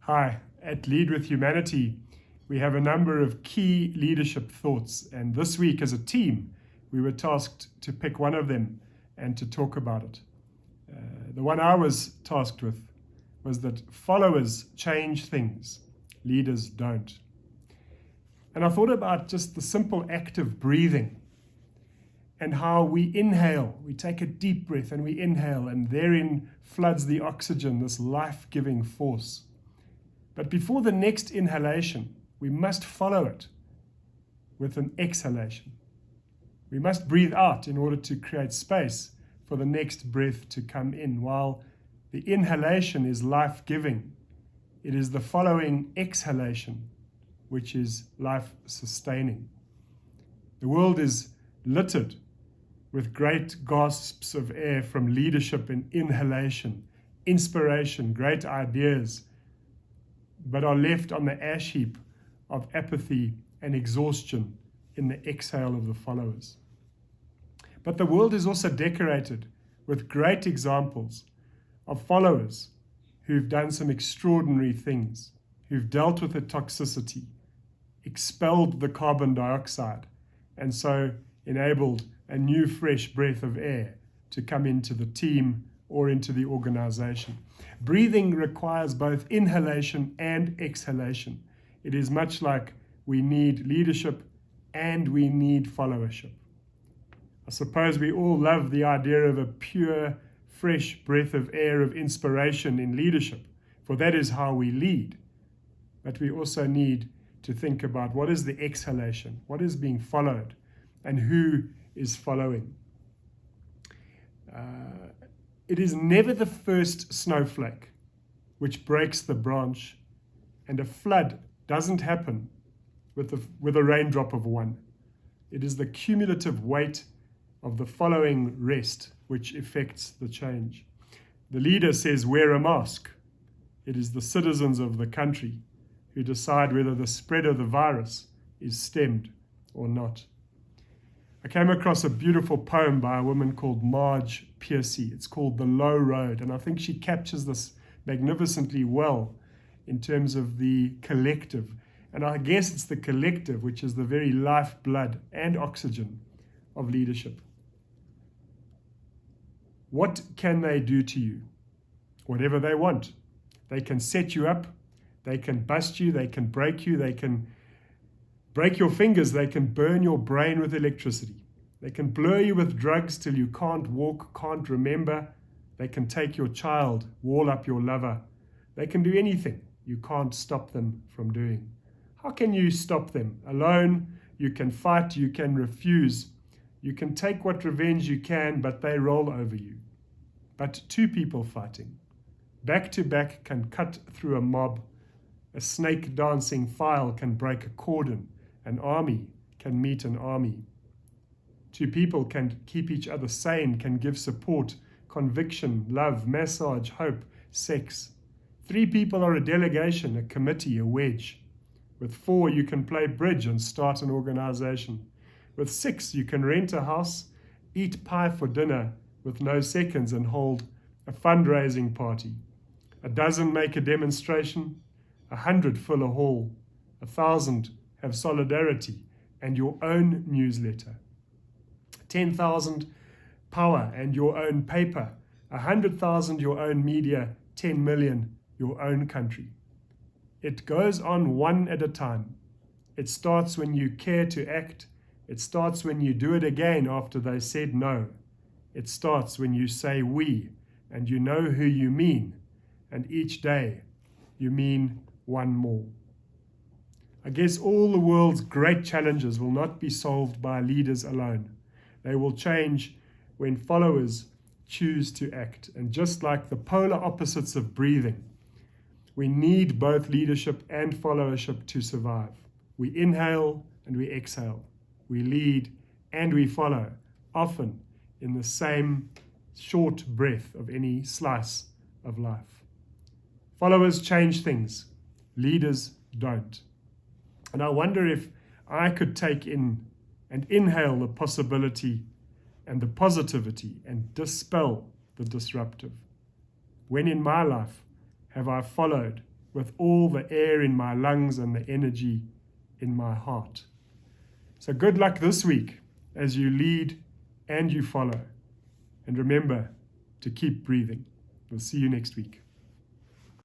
Hi, at Lead with Humanity, we have a number of key leadership thoughts, and this week as a team, we were tasked to pick one of them and to talk about it. The one I was tasked with was that followers change things, leaders don't. And I thought about just the simple act of breathing and how we inhale, we take a deep breath and we inhale, and therein floods the oxygen, this life-giving force. But before the next inhalation, we must follow it with an exhalation. We must breathe out in order to create space for the next breath to come in. While the inhalation is life-giving, it is the following exhalation which is life-sustaining. The world is littered with great gasps of air from leadership and inhalation, inspiration, great ideas, but are left on the ash heap of apathy and exhaustion in the exhale of the followers. But the world is also decorated with great examples of followers who've done some extraordinary things, who've dealt with the toxicity, expelled the carbon dioxide, and so enabled a new fresh breath of air to come into the team or into the organization. Breathing requires both inhalation and exhalation. It is much like we need leadership and we need followership. I suppose we all love the idea of a pure, fresh breath of air of inspiration in leadership, for that is how we lead. But we also need to think about what is the exhalation, what is being followed, and who is following. It is never the first snowflake which breaks the branch, and a flood doesn't happen with a raindrop of one. It is the cumulative weight of the following rest which effects the change. The leader says, wear a mask. It is the citizens of the country who decide whether the spread of the virus is stemmed or not. I came across a beautiful poem by a woman called Marge Piercy. It's called The Low Road, and I think she captures this magnificently well in terms of the collective. And I guess it's the collective which is the very lifeblood and oxygen of leadership. What can they do to you? Whatever they want. They can set you up, they can bust you, they can break you, they can break your fingers, they can burn your brain with electricity. They can blur you with drugs till you can't walk, can't remember. They can take your child, wall up your lover. They can do anything you can't stop them from doing. How can you stop them? Alone, you can fight, you can refuse. You can take what revenge you can, but they roll over you. But two people fighting, back to back, can cut through a mob. A snake dancing file can break a cordon. An army can meet an army. Two people can keep each other sane, can give support, conviction, love, massage, hope, sex. Three people are a delegation, a committee, a wedge. With four, you can play bridge and start an organization. With six, you can rent a house, eat pie for dinner with no seconds, and hold a fundraising party. A dozen make a demonstration, 100 fill a hall, 1,000 have solidarity and your own newsletter. 10,000 power and your own paper, 100,000 your own media, 10 million your own country. It goes on one at a time. It starts when you care to act. It starts when you do it again after they said no. It starts when you say we, and you know who you mean, and each day you mean one more. I guess all the world's great challenges will not be solved by leaders alone. They will change when followers choose to act. And just like the polar opposites of breathing, we need both leadership and followership to survive. We inhale and we exhale. We lead and we follow, often in the same short breath of any slice of life. Followers change things. Leaders don't. And I wonder if I could take in and inhale the possibility and the positivity and dispel the disruptive. When in my life have I followed with all the air in my lungs and the energy in my heart. So good luck this week as you lead and you follow. And remember to keep breathing. We'll see you next week.